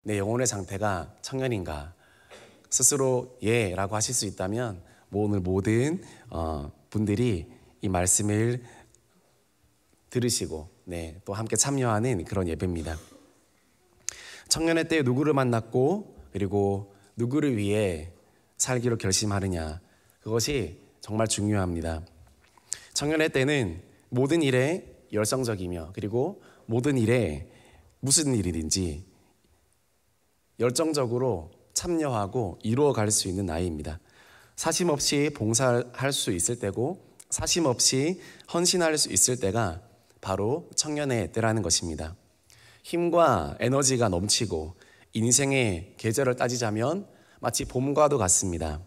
내 영혼의 상태가 청년인가? 스스로 예라고 하실 수 있다면 오늘 모든 분들이 이 말씀을 들으시고 또 함께 참여하는 그런 예배입니다. 청년의 때에 누구를 만났고 그리고 누구를 위해 살기로 결심하느냐, 그것이 정말 중요합니다. 청년의 때는 모든 일에 열성적이며 그리고 모든 일에 무슨 일이든지 열정적으로 참여하고 이루어갈 수 있는 나이입니다. 사심 없이 봉사할 수 있을 때고 사심 없이 헌신할 수 있을 때가 바로 청년의 때라는 것입니다. 힘과 에너지가 넘치고 인생의 계절을 따지자면 마치 봄과도 같습니다.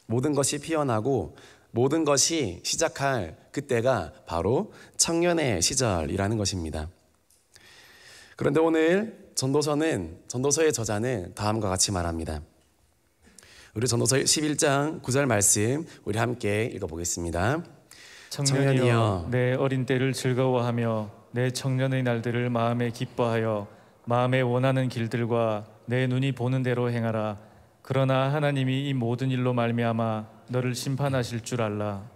모든 것이 피어나고 모든 것이 시작할 그때가 바로 청년의 시절이라는 것입니다. 그런데 오늘 전도서의 저자는 다음과 같이 말합니다. 우리 전도서 11장 9절 말씀 우리 함께 읽어보겠습니다. 청년이여, 내 어린 때를 즐거워하며 내 청년의 날들을 마음에 기뻐하여 마음에 원하는 길들과 내 눈이 보는 대로 행하라. 그러나 하나님이 이 모든 일로 말미암아 너를 심판하실 줄 알라.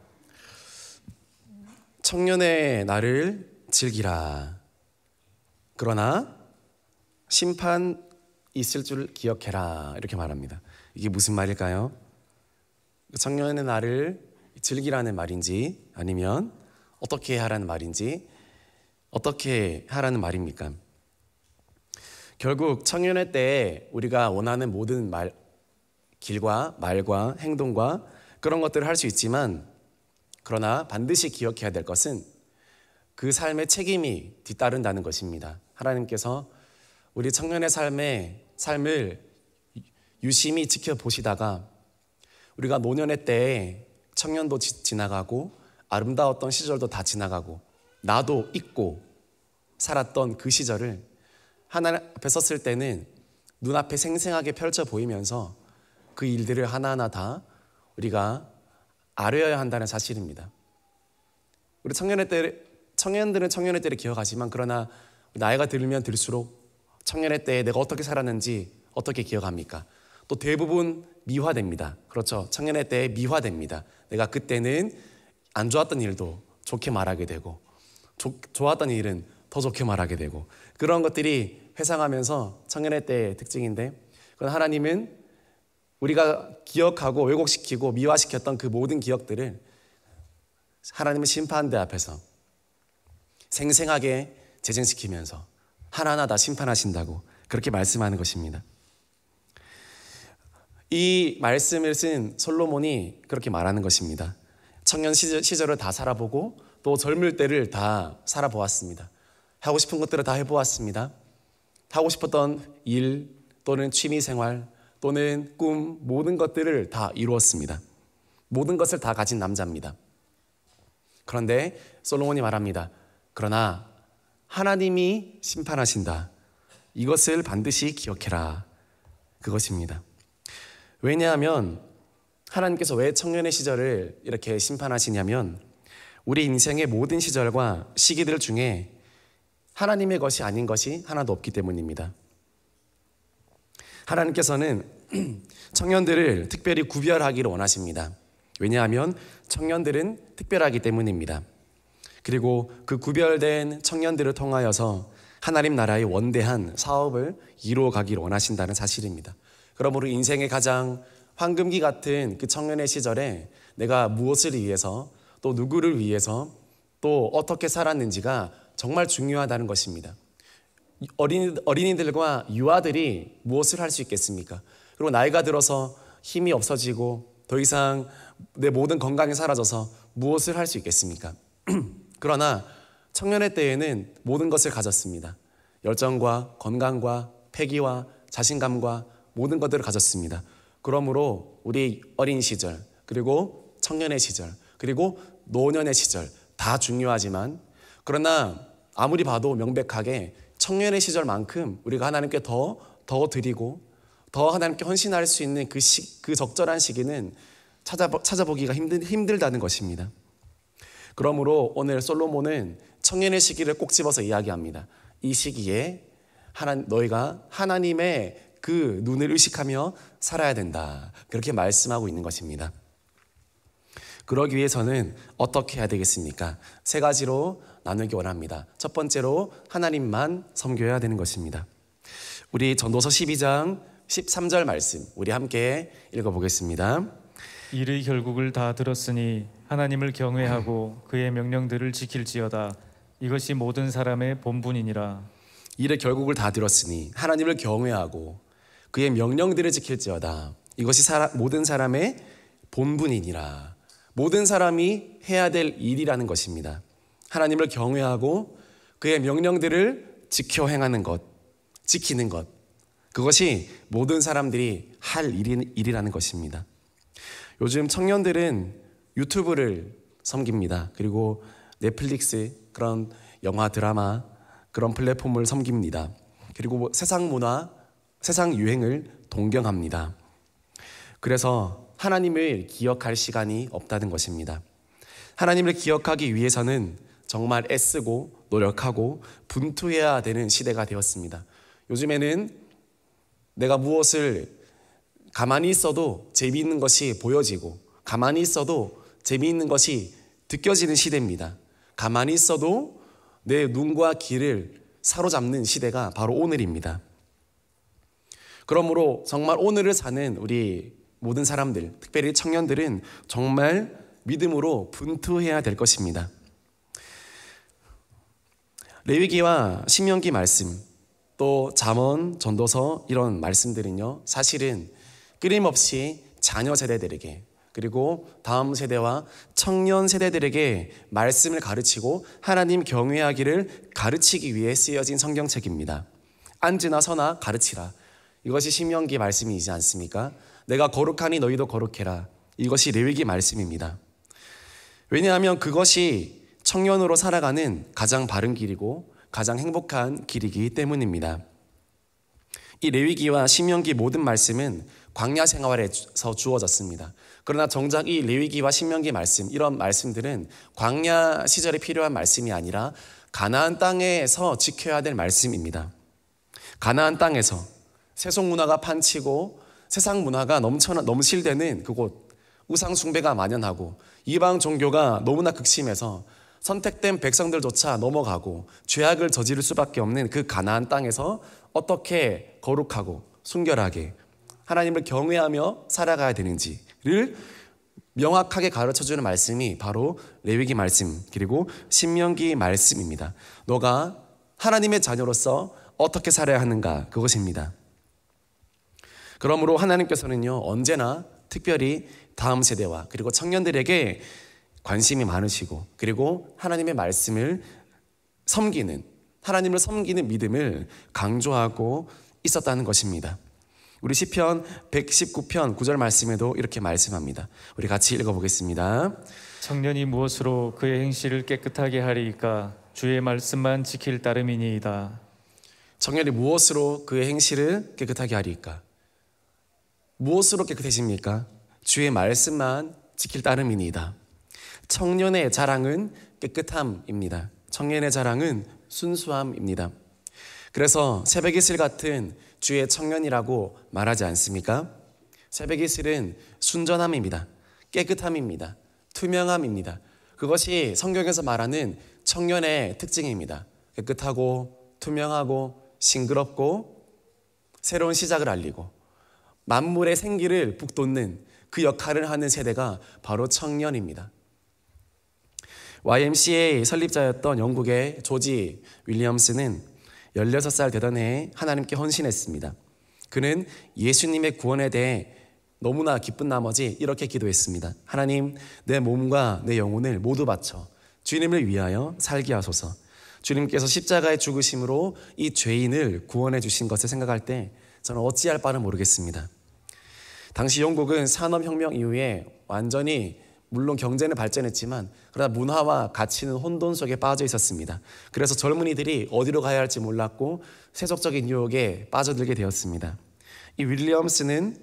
청년의 날을 즐기라. 그러나 심판 있을 줄 기억해라. 이렇게 말합니다. 이게 무슨 말일까요? 청년의 날을 즐기라는 말인지 아니면 어떻게 하라는 말인지, 어떻게 하라는 말입니까? 결국 청년의 때에 우리가 원하는 모든 길과 말과 행동과 그런 것들을 할 수 있지만, 그러나 반드시 기억해야 될 것은 그 삶의 책임이 뒤따른다는 것입니다. 하나님께서 우리 청년의 삶을 유심히 지켜보시다가 우리가 노년의 때에 청년도 지나가고 아름다웠던 시절도 다 지나가고 나도 잊고 살았던 그 시절을 하나님 앞에 섰을 때는 눈앞에 생생하게 펼쳐 보이면서 그 일들을 하나하나 다 우리가 아뢰어야 한다는 사실입니다. 우리 청년들은 청년의 때를 기억하지만, 그러나 나이가 들면 들수록 청년의 때에 내가 어떻게 살았는지 어떻게 기억합니까? 또 대부분 미화됩니다. 그렇죠? 청년의 때에 미화됩니다. 내가 그때는 안 좋았던 일도 좋게 말하게 되고 좋았던 일은 더 좋게 말하게 되고, 그런 것들이 회상하면서 청년의 때의 특징인데, 그건 하나님은 우리가 기억하고 왜곡시키고 미화시켰던 그 모든 기억들을 하나님은 심판대 앞에서 생생하게 재생시키면서 하나하나 다 심판하신다고 그렇게 말씀하는 것입니다. 이 말씀을 쓴 솔로몬이 그렇게 말하는 것입니다. 청년 시절을 다 살아보고 또 젊을 때를 다 살아보았습니다. 하고 싶은 것들을 다 해보았습니다. 하고 싶었던 일 또는 취미생활 또는 꿈, 모든 것들을 다 이루었습니다. 모든 것을 다 가진 남자입니다. 그런데 솔로몬이 말합니다. 그러나 하나님이 심판하신다. 이것을 반드시 기억해라. 그것입니다. 왜냐하면 하나님께서 왜 청년의 시절을 이렇게 심판하시냐면, 우리 인생의 모든 시절과 시기들 중에 하나님의 것이 아닌 것이 하나도 없기 때문입니다. 하나님께서는 청년들을 특별히 구별하기를 원하십니다. 왜냐하면 청년들은 특별하기 때문입니다. 그리고 그 구별된 청년들을 통하여서 하나님 나라의 원대한 사업을 이루어 가기를 원하신다는 사실입니다. 그러므로 인생의 가장 황금기 같은 그 청년의 시절에 내가 무엇을 위해서 또 누구를 위해서 또 어떻게 살았는지가 정말 중요하다는 것입니다. 어린이들과 유아들이 무엇을 할 수 있겠습니까? 그리고 나이가 들어서 힘이 없어지고 더 이상 내 모든 건강이 사라져서 무엇을 할 수 있겠습니까? 그러나 청년의 때에는 모든 것을 가졌습니다. 열정과 건강과 패기와 자신감과 모든 것들을 가졌습니다. 그러므로 우리 어린 시절, 그리고 청년의 시절, 그리고 노년의 시절 다 중요하지만, 그러나 아무리 봐도 명백하게 청년의 시절만큼 우리가 하나님께 더 드리고 더 하나님께 헌신할 수 있는 그 적절한 시기는 찾아보기가 힘들다는 것입니다. 그러므로 오늘 솔로몬은 청년의 시기를 꼭 집어서 이야기합니다. 이 시기에 너희가 하나님의 그 눈을 의식하며 살아야 된다. 그렇게 말씀하고 있는 것입니다. 그러기 위해서는 어떻게 해야 되겠습니까? 세 가지로 나누기 원합니다. 첫 번째로 하나님만 섬겨야 되는 것입니다. 우리 전도서 12장 13절 말씀 우리 함께 읽어보겠습니다. 이의 결국을 다 들었으니 하나님을 경외하고 그의 명령들을 지킬지어다. 이것이 모든 사람의 본분이니라. 이의 결국을 다 들었으니 하나님을 경외하고 그의 명령들을 지킬지어다. 이것이 모든 사람의 본분이니라. 모든 사람이 해야 될 일이라는 것입니다. 하나님을 경외하고 그의 명령들을 지켜 행하는 것, 지키는 것, 그것이 모든 사람들이 할 일이라는 것입니다. 요즘 청년들은 유튜브를 섬깁니다. 그리고 넷플릭스, 그런 영화, 드라마, 그런 플랫폼을 섬깁니다. 그리고 세상 문화, 세상 유행을 동경합니다. 그래서 하나님을 기억할 시간이 없다는 것입니다. 하나님을 기억하기 위해서는 정말 애쓰고 노력하고 분투해야 되는 시대가 되었습니다. 요즘에는 내가 무엇을 가만히 있어도 재미있는 것이 보여지고 가만히 있어도 재미있는 것이 느껴지는 시대입니다. 가만히 있어도 내 눈과 귀를 사로잡는 시대가 바로 오늘입니다. 그러므로 정말 오늘을 사는 우리 모든 사람들, 특별히 청년들은 정말 믿음으로 분투해야 될 것입니다. 레위기와 신명기 말씀, 또 잠언, 전도서 이런 말씀들은요, 사실은 끊임없이 자녀 세대들에게 그리고 다음 세대와 청년 세대들에게 말씀을 가르치고 하나님 경외하기를 가르치기 위해 쓰여진 성경책입니다. 앉으나 서나 가르치라. 이것이 신명기 말씀이지 않습니까? 내가 거룩하니 너희도 거룩해라. 이것이 레위기 말씀입니다. 왜냐하면 그것이 청년으로 살아가는 가장 바른 길이고 가장 행복한 길이기 때문입니다. 이 레위기와 신명기 모든 말씀은 광야 생활에서 주어졌습니다. 그러나 정작 이 레위기와 신명기 말씀, 이런 말씀들은 광야 시절에 필요한 말씀이 아니라 가나안 땅에서 지켜야 될 말씀입니다. 가나안 땅에서 세속 문화가 판치고 세상 문화가 넘실대는 그곳, 우상 숭배가 만연하고 이방 종교가 너무나 극심해서 선택된 백성들조차 넘어가고 죄악을 저지를 수밖에 없는 그 가나안 땅에서 어떻게 거룩하고 순결하게 하나님을 경외하며 살아가야 되는지를 명확하게 가르쳐주는 말씀이 바로 레위기 말씀 그리고 신명기 말씀입니다. 너가 하나님의 자녀로서 어떻게 살아야 하는가, 그것입니다. 그러므로 하나님께서는요, 언제나 특별히 다음 세대와 그리고 청년들에게 관심이 많으시고 그리고 하나님의 말씀을 섬기는, 하나님을 섬기는 믿음을 강조하고 있었다는 것입니다. 우리 시편 119편 9절 말씀에도 이렇게 말씀합니다. 우리 같이 읽어보겠습니다. 청년이 무엇으로 그의 행실을 깨끗하게 하리이까? 주의 말씀만 지킬 따름이니이다. 청년이 무엇으로 그의 행실을 깨끗하게 하리이까? 무엇으로 깨끗해집니까? 주의 말씀만 지킬 따름이니이다. 청년의 자랑은 깨끗함입니다. 청년의 자랑은 순수함입니다. 그래서 새벽 이슬 같은 주의 청년이라고 말하지 않습니까? 새벽 이슬은 순전함입니다. 깨끗함입니다. 투명함입니다. 그것이 성경에서 말하는 청년의 특징입니다. 깨끗하고 투명하고 싱그럽고 새로운 시작을 알리고 만물의 생기를 북돋는 그 역할을 하는 세대가 바로 청년입니다. YMCA 설립자였던 영국의 조지 윌리엄스는 16살 되던 해에 하나님께 헌신했습니다. 그는 예수님의 구원에 대해 너무나 기쁜 나머지 이렇게 기도했습니다. 하나님, 내 몸과 내 영혼을 모두 바쳐 주님을 위하여 살게 하소서. 주님께서 십자가의 죽으심으로 이 죄인을 구원해 주신 것을 생각할 때 저는 어찌할 바를 모르겠습니다. 당시 영국은 산업혁명 이후에 완전히 물론 경제는 발전했지만 그러나 문화와 가치는 혼돈 속에 빠져 있었습니다. 그래서 젊은이들이 어디로 가야 할지 몰랐고 세속적인 유혹에 빠져들게 되었습니다. 이 윌리엄스는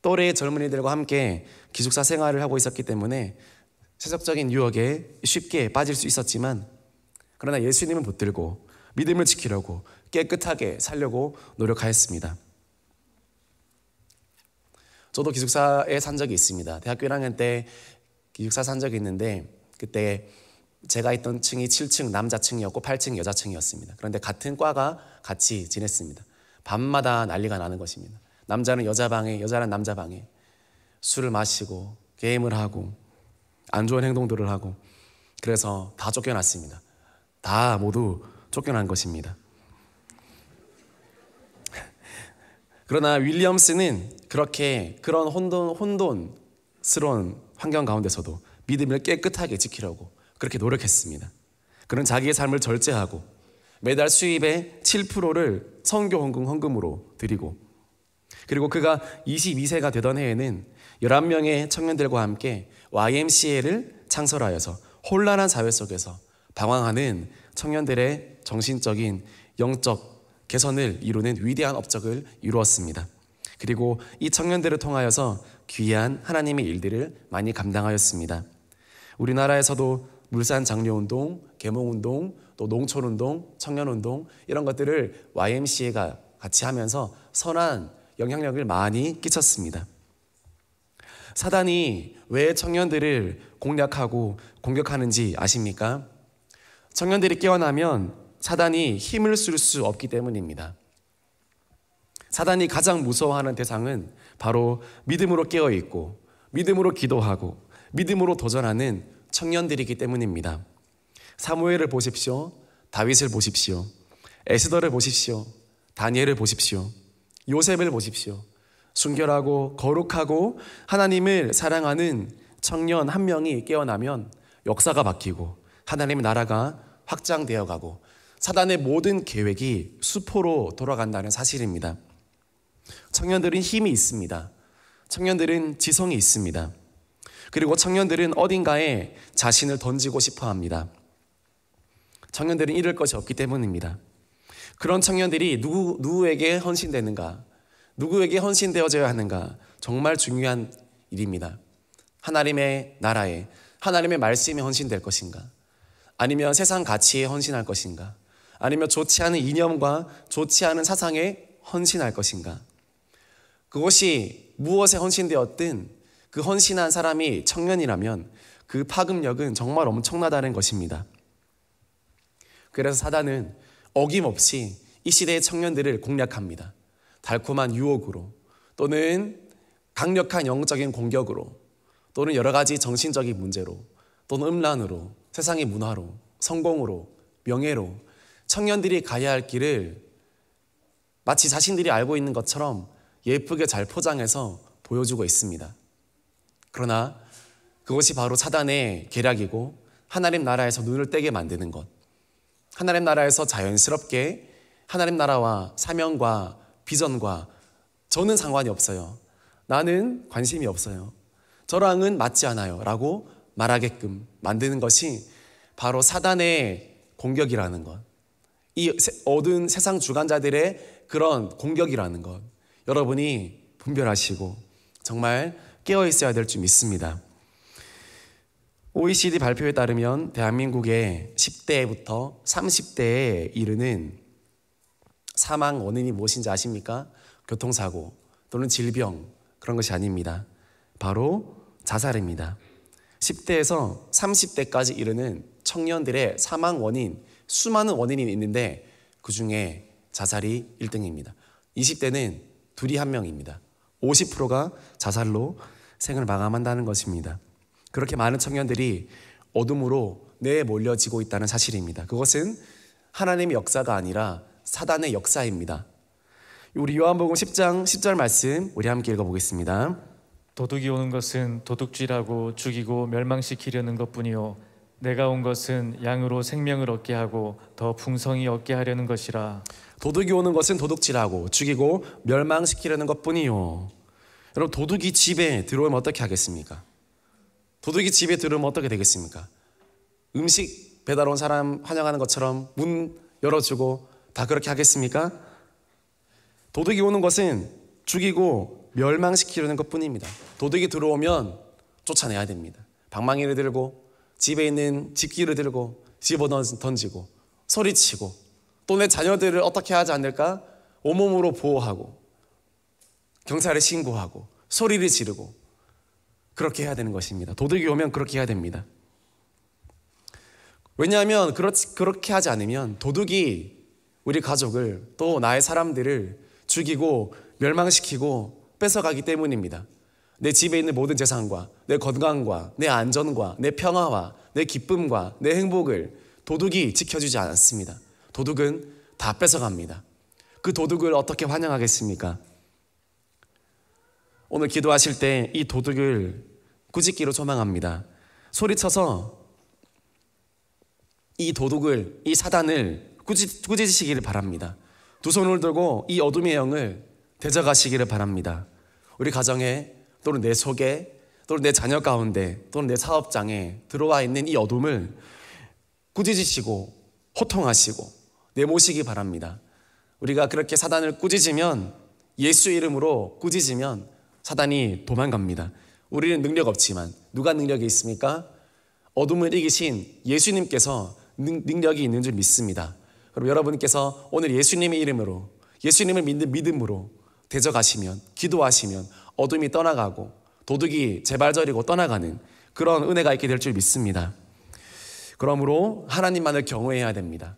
또래의 젊은이들과 함께 기숙사 생활을 하고 있었기 때문에 세속적인 유혹에 쉽게 빠질 수 있었지만 그러나 예수님은 붙들고 믿음을 지키려고 깨끗하게 살려고 노력하였습니다. 저도 기숙사에 산 적이 있습니다. 대학교 1학년 때 기숙사 산 적이 있는데 그때 제가 있던 층이 7층 남자층이었고 8층 여자층이었습니다. 그런데 같은 과가 같이 지냈습니다. 밤마다 난리가 나는 것입니다. 남자는 여자 방에, 여자는 남자 방에 술을 마시고 게임을 하고 안 좋은 행동들을 하고, 그래서 다 쫓겨났습니다. 다 모두 쫓겨난 것입니다. 그러나 윌리엄스는 그런 혼돈스러운 환경 가운데서도 믿음을 깨끗하게 지키려고 그렇게 노력했습니다. 그는 자기의 삶을 절제하고 매달 수입의 7%를 선교 헌금으로 드리고, 그리고 그가 22세가 되던 해에는 11명의 청년들과 함께 YMCA를 창설하여서 혼란한 사회 속에서 방황하는 청년들의 정신적인 영적 개선을 이루는 위대한 업적을 이루었습니다. 그리고 이 청년들을 통하여서 귀한 하나님의 일들을 많이 감당하였습니다. 우리나라에서도 물산 장려운동, 계몽운동, 또 농촌운동, 청년운동 이런 것들을 YMCA가 같이 하면서 선한 영향력을 많이 끼쳤습니다. 사단이 왜 청년들을 공략하고 공격하는지 아십니까? 청년들이 깨어나면 사단이 힘을 쓸 수 없기 때문입니다. 사단이 가장 무서워하는 대상은 바로 믿음으로 깨어있고 믿음으로 기도하고 믿음으로 도전하는 청년들이기 때문입니다. 사무엘을 보십시오. 다윗을 보십시오. 에스더를 보십시오. 다니엘을 보십시오. 요셉을 보십시오. 순결하고 거룩하고 하나님을 사랑하는 청년 한 명이 깨어나면 역사가 바뀌고 하나님의 나라가 확장되어 가고 사단의 모든 계획이 수포로 돌아간다는 사실입니다. 청년들은 힘이 있습니다. 청년들은 지성이 있습니다. 그리고 청년들은 어딘가에 자신을 던지고 싶어 합니다. 청년들은 잃을 것이 없기 때문입니다. 그런 청년들이 누구에게 헌신되는가, 누구에게 헌신되어져야 하는가, 정말 중요한 일입니다. 하나님의 나라에, 하나님의 말씀에 헌신될 것인가, 아니면 세상 가치에 헌신할 것인가, 아니면 좋지 않은 이념과 좋지 않은 사상에 헌신할 것인가. 그것이 무엇에 헌신되었든 그 헌신한 사람이 청년이라면 그 파급력은 정말 엄청나다는 것입니다. 그래서 사단은 어김없이 이 시대의 청년들을 공략합니다. 달콤한 유혹으로, 또는 강력한 영적인 공격으로, 또는 여러 가지 정신적인 문제로, 또는 음란으로, 세상의 문화로, 성공으로, 명예로 청년들이 가야 할 길을 마치 자신들이 알고 있는 것처럼 예쁘게 잘 포장해서 보여주고 있습니다. 그러나 그것이 바로 사단의 계략이고 하나님 나라에서 눈을 떼게 만드는 것, 하나님 나라에서 자연스럽게 하나님 나라와 사명과 비전과 저는 상관이 없어요, 나는 관심이 없어요, 저랑은 맞지 않아요 라고 말하게끔 만드는 것이 바로 사단의 공격이라는 것, 이 어두운 세상 주관자들의 그런 공격이라는 것, 여러분이 분별하시고 정말 깨어 있어야 될 줄 믿습니다. OECD 발표에 따르면 대한민국의 10대부터 30대에 이르는 사망 원인이 무엇인지 아십니까? 교통사고 또는 질병, 그런 것이 아닙니다. 바로 자살입니다. 10대에서 30대까지 이르는 청년들의 사망 원인, 수많은 원인이 있는데 그 중에 자살이 1등입니다. 20대는 둘이 한 명입니다. 50%가 자살로 생을 마감한다는 것입니다. 그렇게 많은 청년들이 어둠으로 내몰려지고 있다는 사실입니다. 그것은 하나님의 역사가 아니라 사단의 역사입니다. 우리 요한복음 10장 10절 말씀 우리 함께 읽어보겠습니다. 도둑이 오는 것은 도둑질하고 죽이고 멸망시키려는 것뿐이요 내가 온 것은 양으로 생명을 얻게 하고 더 풍성히 얻게 하려는 것이라. 도둑이 오는 것은 도둑질하고 죽이고 멸망시키려는 것뿐이요. 여러분, 도둑이 집에 들어오면 어떻게 하겠습니까? 도둑이 집에 들어오면 어떻게 되겠습니까? 음식 배달 온 사람 환영하는 것처럼 문 열어주고 다 그렇게 하겠습니까? 도둑이 오는 것은 죽이고 멸망시키려는 것뿐입니다. 도둑이 들어오면 쫓아내야 됩니다. 방망이를 들고 집에 있는 집기를 들고 집어 던지고 소리치고 또 내 자녀들을 어떻게 하지 않을까? 온몸으로 보호하고 경찰에 신고하고 소리를 지르고 그렇게 해야 되는 것입니다. 도둑이 오면 그렇게 해야 됩니다. 왜냐하면 그렇게 하지 않으면 도둑이 우리 가족을 또 나의 사람들을 죽이고 멸망시키고 뺏어가기 때문입니다. 내 집에 있는 모든 재산과 내 건강과 내 안전과 내 평화와 내 기쁨과 내 행복을 도둑이 지켜주지 않습니다. 도둑은 다 뺏어갑니다. 그 도둑을 어떻게 환영하겠습니까? 오늘 기도하실 때 이 도둑을 꾸짖기로 소망합니다. 소리쳐서 이 도둑을, 이 사단을 꾸짖으시기를 바랍니다. 두 손을 들고 이 어둠의 영을 대적하시기를 바랍니다. 우리 가정에 또는 내 속에 또는 내 자녀 가운데 또는 내 사업장에 들어와 있는 이 어둠을 꾸짖으시고 호통하시고 내모시기 바랍니다. 우리가 그렇게 사단을 꾸짖으면, 예수 이름으로 꾸짖으면 사단이 도망갑니다. 우리는 능력 없지만 누가 능력이 있습니까? 어둠을 이기신 예수님께서 능력이 있는 줄 믿습니다. 그럼 여러분께서 오늘 예수님의 이름으로, 예수님을 믿는 믿음으로 대적하시면, 기도하시면 어둠이 떠나가고 도둑이 제발저리고 떠나가는 그런 은혜가 있게 될 줄 믿습니다. 그러므로 하나님만을 경외해야 됩니다.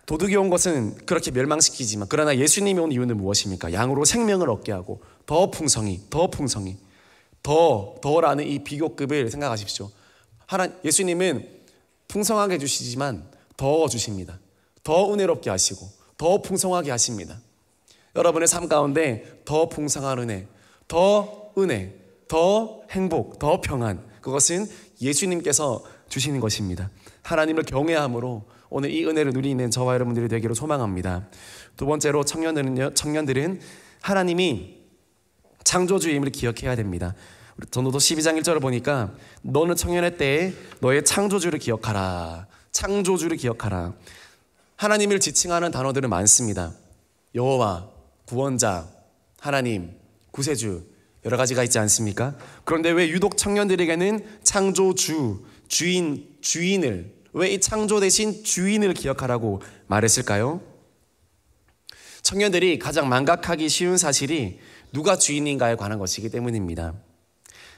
도둑이 온 것은 그렇게 멸망시키지만, 그러나 예수님이 온 이유는 무엇입니까? 양으로 생명을 얻게 하고 더 풍성히 더라는 이 비교급을 생각하십시오. 예수님은 풍성하게 주시지만 더 주십니다. 더 은혜롭게 하시고 더 풍성하게 하십니다. 여러분의 삶 가운데 더 풍성한 은혜, 더 행복, 더 평안, 그것은 예수님께서 주시는 것입니다. 하나님을 경외함으로 오늘 이 은혜를 누리는 저와 여러분들이 되기를 소망합니다. 두 번째로 청년들은 하나님이 창조주임을 기억해야 됩니다. 전도서 12장 1절을 보니까 너는 청년의 때에 너의 창조주를 기억하라. 창조주를 기억하라. 하나님을 지칭하는 단어들은 많습니다. 여호와, 구원자, 하나님, 구세주, 여러 가지가 있지 않습니까? 그런데 왜 유독 청년들에게는 창조주, 주인을, 왜 이 창조 대신 주인을 기억하라고 말했을까요? 청년들이 가장 망각하기 쉬운 사실이 누가 주인인가에 관한 것이기 때문입니다.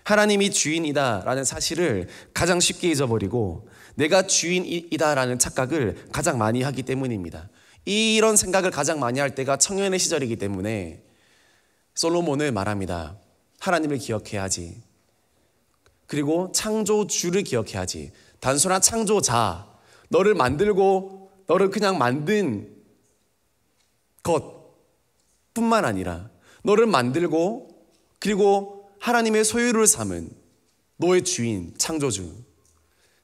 하나님이 주인이다라는 사실을 가장 쉽게 잊어버리고 내가 주인이다라는 착각을 가장 많이 하기 때문입니다. 이런 생각을 가장 많이 할 때가 청년의 시절이기 때문에 솔로몬은 말합니다. 하나님을 기억해야지. 그리고 창조주를 기억해야지. 단순한 창조자, 너를 만들고 너를 그냥 만든 것뿐만 아니라 너를 만들고 그리고 하나님의 소유를 삼은 너의 주인, 창조주,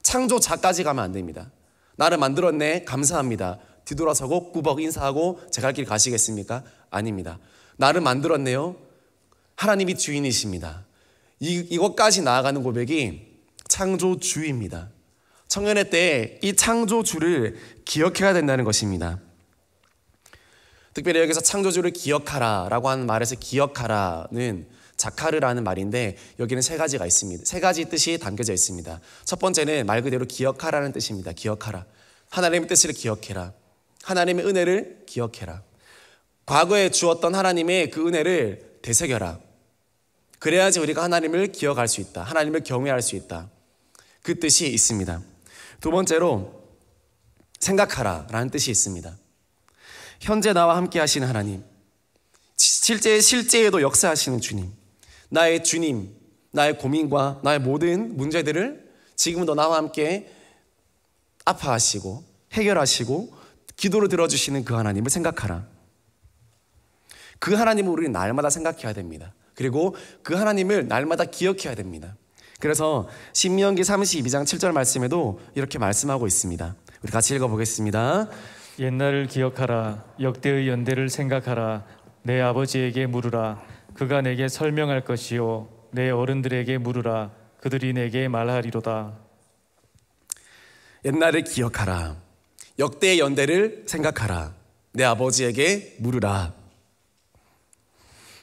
창조자까지 가면 안 됩니다. 나를 만들었네, 감사합니다. 뒤돌아서고 꾸벅 인사하고 제 갈 길 가시겠습니까? 아닙니다. 나를 만들었네요. 하나님이 주인이십니다. 이것까지 나아가는 고백이 창조주입니다. 청년의 때에 이 창조주를 기억해야 된다는 것입니다. 특별히 여기서 창조주를 기억하라 라고 하는 말에서 기억하라는 자카르라는 말인데 여기는 세 가지가 있습니다. 세 가지 뜻이 담겨져 있습니다. 첫 번째는 말 그대로 기억하라는 뜻입니다. 기억하라. 하나님의 뜻을 기억해라. 하나님의 은혜를 기억해라. 과거에 주었던 하나님의 그 은혜를 되새겨라. 그래야지 우리가 하나님을 기억할 수 있다. 하나님을 경외할 수 있다. 그 뜻이 있습니다. 두 번째로 생각하라 라는 뜻이 있습니다. 현재 나와 함께 하시는 하나님, 실제에도 역사하시는 주님, 나의 주님, 나의 고민과 나의 모든 문제들을 지금도 나와 함께 아파하시고 해결하시고 기도를 들어주시는 그 하나님을 생각하라. 그 하나님을 우리는 날마다 생각해야 됩니다. 그리고 그 하나님을 날마다 기억해야 됩니다. 그래서 신명기 32장 7절 말씀에도 이렇게 말씀하고 있습니다. 우리 같이 읽어보겠습니다. 옛날을 기억하라. 역대의 연대를 생각하라. 내 아버지에게 물으라. 그가 내게 설명할 것이요 내 어른들에게 물으라. 그들이 내게 말하리로다. 옛날을 기억하라. 역대의 연대를 생각하라. 내 아버지에게 물으라.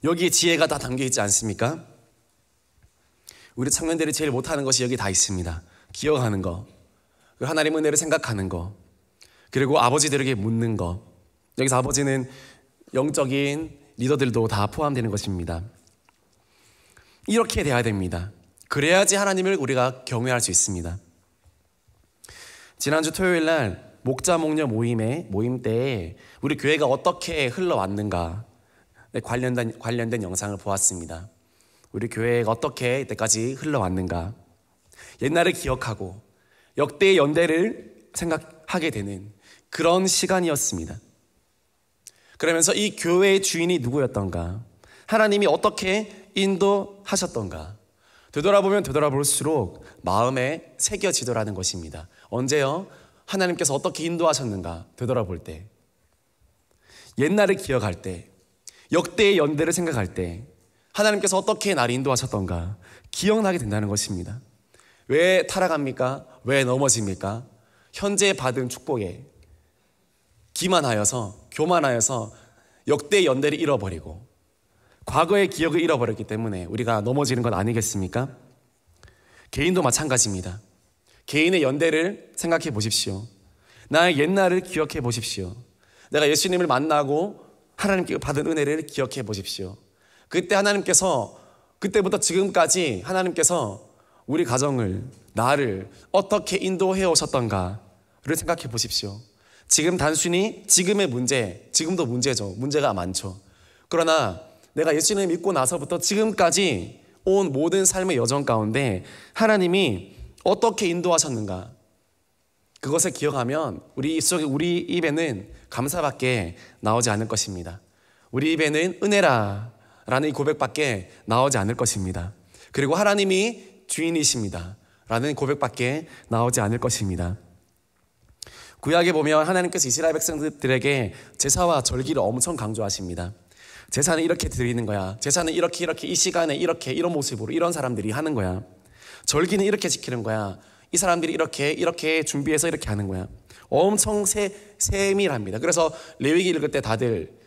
여기에 지혜가 다 담겨 있지 않습니까? 우리 청년들이 제일 못하는 것이 여기 다 있습니다. 기억하는 거, 하나님의 은혜를 생각하는 거. 그리고 아버지들에게 묻는 것. 여기서 아버지는 영적인 리더들도 다 포함되는 것입니다. 이렇게 돼야 됩니다. 그래야지 하나님을 우리가 경외할 수 있습니다. 지난주 토요일 날 목자 목녀 모임 때 우리 교회가 어떻게 흘러왔는가 관련된 영상을 보았습니다. 우리 교회가 어떻게 이때까지 흘러왔는가, 옛날을 기억하고 역대의 연대를 생각하게 되는 그런 시간이었습니다. 그러면서 이 교회의 주인이 누구였던가, 하나님이 어떻게 인도하셨던가 되돌아보면 되돌아볼수록 마음에 새겨지더라는 것입니다. 언제요? 하나님께서 어떻게 인도하셨는가 되돌아볼 때, 옛날을 기억할 때, 역대의 연대를 생각할 때 하나님께서 어떻게 나를 인도하셨던가 기억나게 된다는 것입니다. 왜 타락합니까? 왜 넘어집니까? 현재 받은 축복에 교만하여서 역대의 연대를 잃어버리고 과거의 기억을 잃어버렸기 때문에 우리가 넘어지는 것 아니겠습니까? 개인도 마찬가지입니다. 개인의 연대를 생각해 보십시오. 나의 옛날을 기억해 보십시오. 내가 예수님을 만나고 하나님께 받은 은혜를 기억해 보십시오. 그때부터 지금까지 하나님께서 우리 가정을, 나를 어떻게 인도해 오셨던가를 생각해 보십시오. 지금 단순히 지금의 문제, 지금도 문제죠. 문제가 많죠. 그러나 내가 예수님을 믿고 나서부터 지금까지 온 모든 삶의 여정 가운데 하나님이 어떻게 인도하셨는가, 그것을 기억하면 우리 입에는 감사밖에 나오지 않을 것입니다. 우리 입에는 은혜라 라는 이 고백밖에 나오지 않을 것입니다. 그리고 하나님이 주인이십니다 라는 고백밖에 나오지 않을 것입니다. 구약에 보면 하나님께서 이스라엘 백성들에게 제사와 절기를 엄청 강조하십니다. 제사는 이렇게 드리는 거야. 제사는 이렇게 이 시간에 이런 모습으로 이런 사람들이 하는 거야. 절기는 이렇게 지키는 거야. 이 사람들이 이렇게 준비해서 이렇게 하는 거야. 엄청 세밀합니다. 그래서 레위기 읽을 때 다들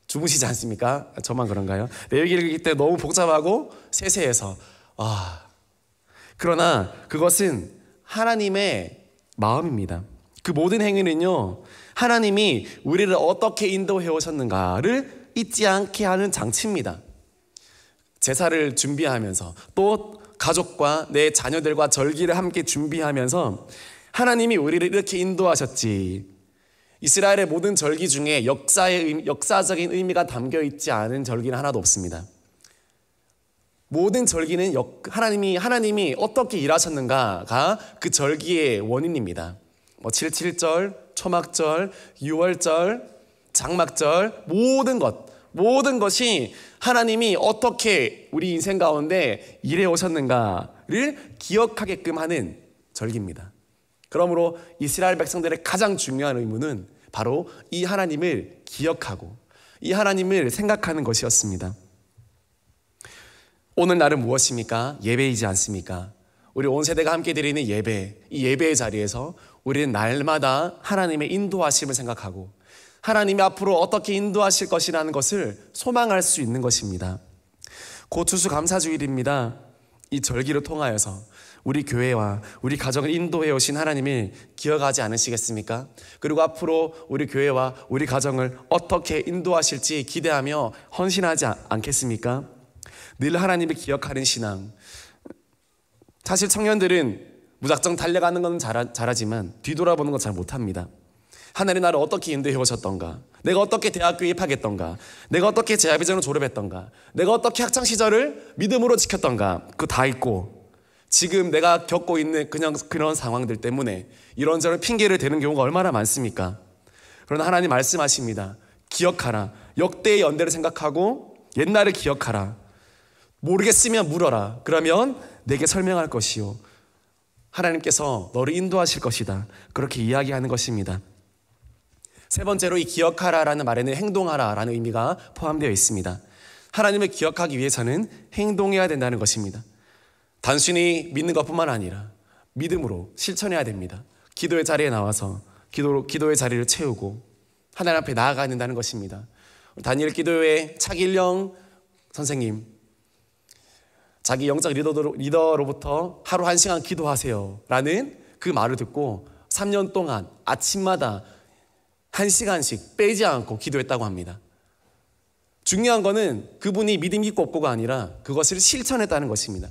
주무시지 않습니까? 저만 그런가요? 레위기 읽을 때 너무 복잡하고 세세해서 그러나 그것은 하나님의 마음입니다. 그 모든 행위는요, 하나님이 우리를 어떻게 인도해 오셨는가를 잊지 않게 하는 장치입니다. 제사를 준비하면서 또 가족과 내 자녀들과 절기를 함께 준비하면서 하나님이 우리를 이렇게 인도하셨지. 이스라엘의 모든 절기 중에 역사적인 의미가 담겨 있지 않은 절기는 하나도 없습니다. 모든 절기는 하나님이 어떻게 일하셨는가가 그 절기의 원인입니다. 7.7절, 초막절, 유월절, 장막절, 모든 것이 하나님이 어떻게 우리 인생 가운데 일해 오셨는가를 기억하게끔 하는 절기입니다. 그러므로 이스라엘 백성들의 가장 중요한 의무는 바로 이 하나님을 기억하고 이 하나님을 생각하는 것이었습니다. 오늘 날은 무엇입니까? 예배이지 않습니까? 우리 온 세대가 함께 드리는 예배, 이 예배의 자리에서 우리는 날마다 하나님의 인도하심을 생각하고 하나님이 앞으로 어떻게 인도하실 것이라는 것을 소망할 수 있는 것입니다. 곧 추수감사주일입니다. 이 절기를 통하여서 우리 교회와 우리 가정을 인도해 오신 하나님을 기억하지 않으시겠습니까? 그리고 앞으로 우리 교회와 우리 가정을 어떻게 인도하실지 기대하며 헌신하지 않겠습니까? 늘 하나님을 기억하는 신앙. 사실 청년들은 무작정 달려가는 건 잘하지만 뒤돌아보는 건 잘 못합니다. 하나님 나를 어떻게 인도해 오셨던가, 내가 어떻게 대학교에 입학했던가, 내가 어떻게 재학비전을 졸업했던가, 내가 어떻게 학창시절을 믿음으로 지켰던가, 그거 다 있고 지금 내가 겪고 있는 그런 상황들 때문에 이런저런 핑계를 대는 경우가 얼마나 많습니까? 그러나 하나님 말씀하십니다. 기억하라. 역대의 연대를 생각하고 옛날을 기억하라. 모르겠으면 물어라. 그러면 내게 설명할 것이요, 하나님께서 너를 인도하실 것이다. 그렇게 이야기하는 것입니다. 세 번째로 이 기억하라라는 말에는 행동하라라는 의미가 포함되어 있습니다. 하나님을 기억하기 위해서는 행동해야 된다는 것입니다. 단순히 믿는 것뿐만 아니라 믿음으로 실천해야 됩니다. 기도의 자리에 나와서 기도의 자리를 채우고 하나님 앞에 나아가야 된다는 것입니다. 다니엘 기도회 차길령 선생님, 자기 영적 리더로부터 하루 1시간 기도하세요 라는 그 말을 듣고 3년 동안 아침마다 1시간씩 빼지 않고 기도했다고 합니다. 중요한 거는 그분이 믿음 있고 없고가 아니라 그것을 실천했다는 것입니다.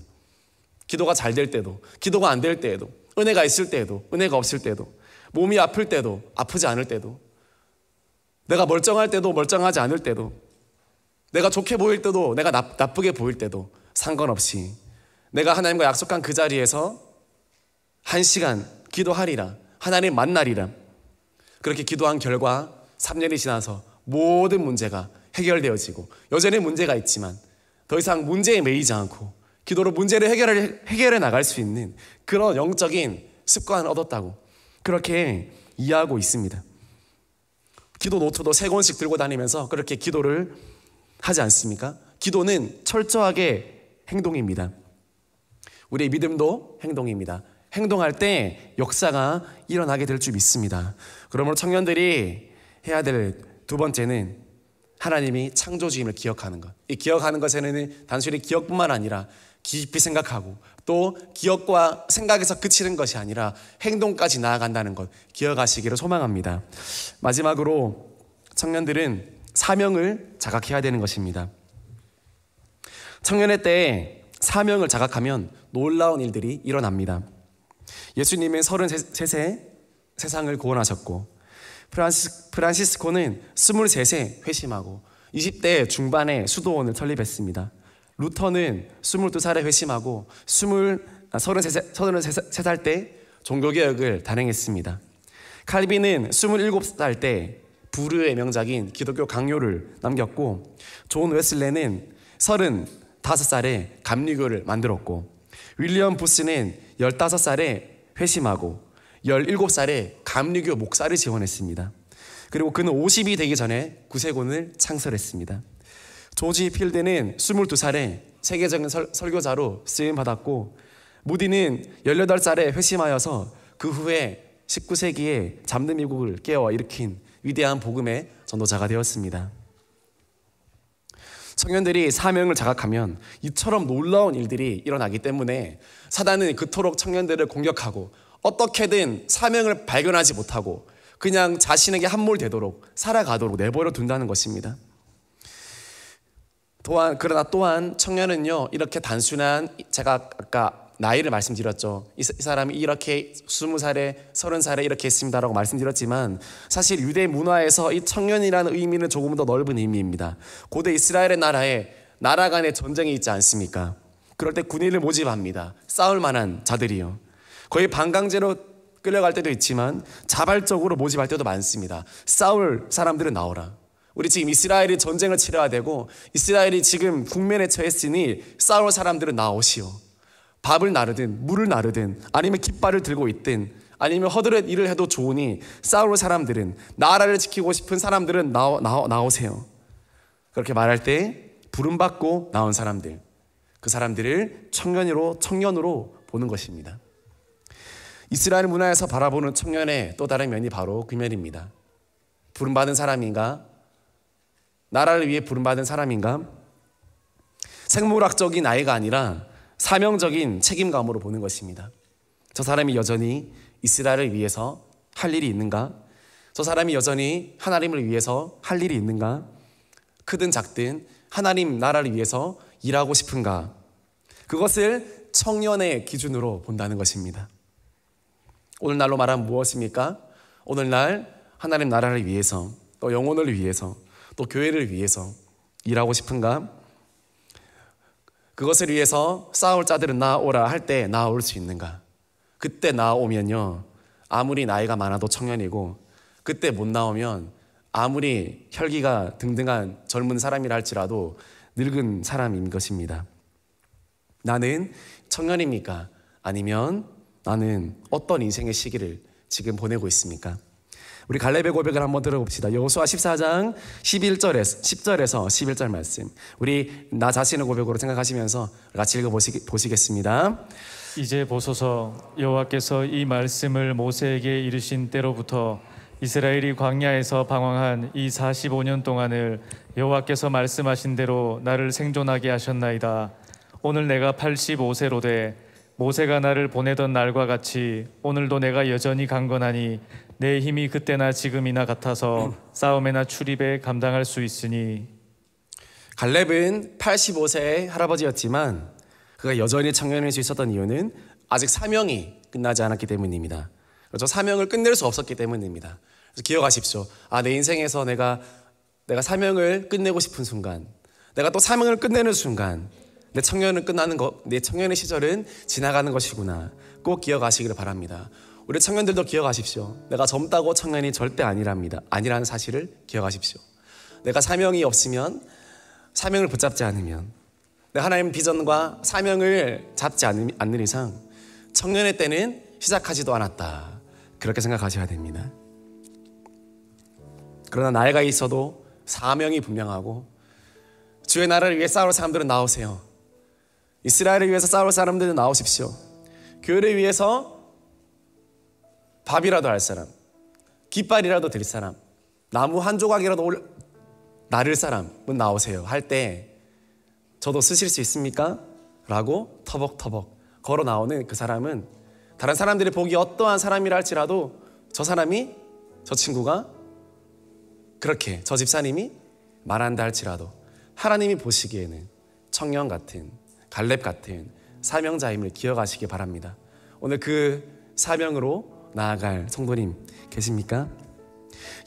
기도가 잘 될 때도, 기도가 안 될 때에도, 은혜가 있을 때에도, 은혜가 없을 때도, 몸이 아플 때도, 아프지 않을 때도, 내가 멀쩡할 때도, 멀쩡하지 않을 때도, 내가 좋게 보일 때도, 내가 나쁘게 보일 때도 상관없이 내가 하나님과 약속한 그 자리에서 1시간 기도하리라, 하나님 만나리라. 그렇게 기도한 결과 3년이 지나서 모든 문제가 해결되어지고, 여전히 문제가 있지만 더 이상 문제에 매이지 않고 기도로 문제를 해결해 나갈 수 있는 그런 영적인 습관을 얻었다고 그렇게 이해하고 있습니다. 기도 노트도 3권씩 들고 다니면서 그렇게 기도를 하지 않습니까? 기도는 철저하게 행동입니다. 우리의 믿음도 행동입니다. 행동할 때 역사가 일어나게 될 줄 믿습니다. 그러므로 청년들이 해야 될 두 번째는 하나님이 창조주임을 기억하는 것. 이 기억하는 것에는 단순히 기억뿐만 아니라 깊이 생각하고, 또 기억과 생각에서 그치는 것이 아니라 행동까지 나아간다는 것 기억하시기를 소망합니다. 마지막으로 청년들은 사명을 자각해야 되는 것입니다. 청년의 때에 사명을 자각하면 놀라운 일들이 일어납니다. 예수님은 33세 세상을 구원하셨고, 프란시스코는 23세 회심하고 20대 중반에 수도원을 설립했습니다. 루터는 22살에 회심하고 33살 때 종교개혁을 단행했습니다. 칼빈은 27살 때 부르의 명작인 기독교 강요를 남겼고, 존 웨슬레는 35살에 감리교를 만들었고, 윌리엄 부스는 15살에 회심하고 17살에 감리교 목사를 지원했습니다. 그리고 그는 50이 되기 전에 구세군을 창설했습니다. 조지 필드는 22살에 세계적인 설교자로 쓰임받았고, 무디는 18살에 회심하여서 그 후에 19세기에 잠든 미국을 깨워 일으킨 위대한 복음의 전도자가 되었습니다. 청년들이 사명을 자각하면 이처럼 놀라운 일들이 일어나기 때문에 사단은 그토록 청년들을 공격하고 어떻게든 사명을 발견하지 못하고 그냥 자신에게 함몰되도록 살아가도록 내버려 둔다는 것입니다. 그러나 또한 청년은요, 이렇게 단순한, 제가 아까 나이를 말씀드렸죠. 이 사람이 이렇게 20살에 30살에 이렇게 했습니다라고 말씀드렸지만, 사실 유대 문화에서 이 청년이라는 의미는 조금 더 넓은 의미입니다. 고대 이스라엘의 나라에 나라 간의 전쟁이 있지 않습니까? 그럴 때 군인을 모집합니다. 싸울 만한 자들이요. 거의 반강제로 끌려갈 때도 있지만 자발적으로 모집할 때도 많습니다. 싸울 사람들은 나오라. 우리 지금 이스라엘이 전쟁을 치러야 되고 이스라엘이 지금 국면에 처했으니 싸울 사람들은 나오시오. 밥을 나르든 물을 나르든 아니면 깃발을 들고 있든 아니면 허드렛 일을 해도 좋으니 싸울 사람들은, 나라를 지키고 싶은 사람들은 나오세요. 그렇게 말할 때 부름받고 나온 사람들, 그 사람들을 청년으로 보는 것입니다. 이스라엘 문화에서 바라보는 청년의 또 다른 면이 바로 그 면입니다. 부름받은 사람인가? 나라를 위해 부름받은 사람인가? 생물학적인 나이가 아니라 사명적인 책임감으로 보는 것입니다. 저 사람이 여전히 이스라엘을 위해서 할 일이 있는가? 저 사람이 여전히 하나님을 위해서 할 일이 있는가? 크든 작든 하나님 나라를 위해서 일하고 싶은가? 그것을 청년의 기준으로 본다는 것입니다. 오늘날로 말하면 무엇입니까? 오늘날 하나님 나라를 위해서, 또 영혼을 위해서, 또 교회를 위해서 일하고 싶은가? 그것을 위해서 싸울 자들은 나오라 할 때 나올 수 있는가? 그때 나오면요, 아무리 나이가 많아도 청년이고, 그때 못 나오면 아무리 혈기가 등등한 젊은 사람이라 할지라도 늙은 사람인 것입니다. 나는 청년입니까? 아니면 나는 어떤 인생의 시기를 지금 보내고 있습니까? 우리 갈렙의 고백을 한번 들어봅시다. 여호수아 14장 10절에서 11절 말씀. 우리 나 자신의 고백으로 생각하시면서 같이 읽어보시겠습니다. 이제 보소서, 여호와께서 이 말씀을 모세에게 이르신 때로부터 이스라엘이 광야에서 방황한 이 45년 동안을 여호와께서 말씀하신 대로 나를 생존하게 하셨나이다. 오늘 내가 85세로 돼 모세가 나를 보내던 날과 같이 오늘도 내가 여전히 강건하니 내 힘이 그때나 지금이나 같아서 싸움에나 출입에 감당할 수 있으니. 갈렙은 85세의 할아버지였지만 그가 여전히 청년일 수 있었던 이유는 아직 사명이 끝나지 않았기 때문입니다. 저 사명을 끝낼 수 없었기 때문입니다. 그래서 기억하십시오. 내 인생에서 내가 사명을 끝내고 싶은 순간, 내가 또 사명을 끝내는 순간, 내 청년은 끝나는 것, 내 청년의 시절은 지나가는 것이구나. 꼭 기억하시기를 바랍니다. 우리 청년들도 기억하십시오. 내가 젊다고 청년이 절대 아니라는 사실을 기억하십시오. 내가 사명이 없으면, 사명을 붙잡지 않으면, 내가 하나님의 비전과 사명을 잡지 않는 이상 청년의 때는 시작하지도 않았다. 그렇게 생각하셔야 됩니다. 그러나 나이가 있어도 사명이 분명하고 주의 나라를 위해 싸울 사람들은 나오세요. 이스라엘을 위해서 싸울 사람들은 나오십시오. 교회를 위해서 밥이라도 할 사람, 깃발이라도 들 사람, 나무 한 조각이라도 나를 사람은 나오세요. 할 때 저도 쓰실 수 있습니까? 라고 터벅터벅 걸어 나오는 그 사람은 다른 사람들이 보기 어떠한 사람이라 할지라도 저 친구가 그렇게 저 집사님이 말한다 할지라도 하나님이 보시기에는 청년 같은, 갈렙 같은 사명자임을 기억하시기 바랍니다. 오늘 그 사명으로 나아갈 성도님 계십니까?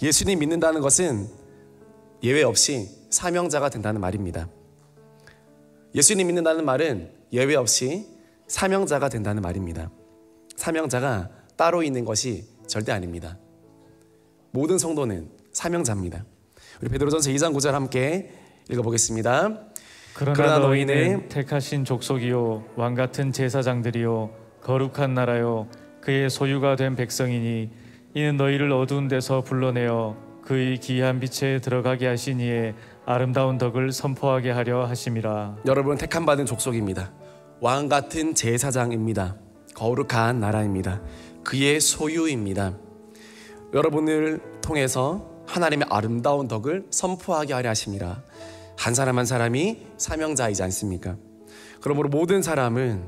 예수님 믿는다는 것은 예외 없이 사명자가 된다는 말입니다. 예수님 믿는다는 말은 예외 없이 사명자가 된다는 말입니다. 사명자가 따로 있는 것이 절대 아닙니다. 모든 성도는 사명자입니다. 우리 베드로전서 2장 9절 함께 읽어보겠습니다. 그러나 너희는 택하신 족속이요 왕같은 제사장들이요 거룩한 나라요 그의 소유가 된 백성이니 이는 너희를 어두운 데서 불러내어 그의 귀한 빛에 들어가게 하시니에 아름다운 덕을 선포하게 하려 하심이라. 여러분 택함 받은 족속입니다. 왕 같은 제사장입니다. 거룩한 나라입니다. 그의 소유입니다. 여러분을 통해서 하나님의 아름다운 덕을 선포하게 하려 하심이라. 한 사람 한 사람이 사명자이지 않습니까? 그러므로 모든 사람은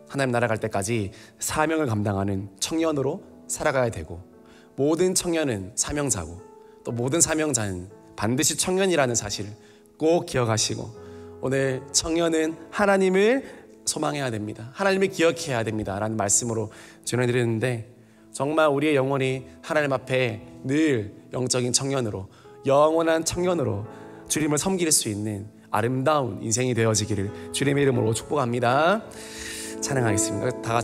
하나님 나라 갈 때까지 사명을 감당하는 청년으로 살아가야 되고, 모든 청년은 사명자고 또 모든 사명자는 반드시 청년이라는 사실을 꼭 기억하시고, 오늘 청년은 하나님을 소망해야 됩니다. 하나님을 기억해야 됩니다 라는 말씀으로 전해드렸는데, 정말 우리의 영혼이 하나님 앞에 늘 영적인 청년으로, 영원한 청년으로 주님을 섬길 수 있는 아름다운 인생이 되어지기를 주님의 이름으로 축복합니다. 찬양하겠습니다. 다 같이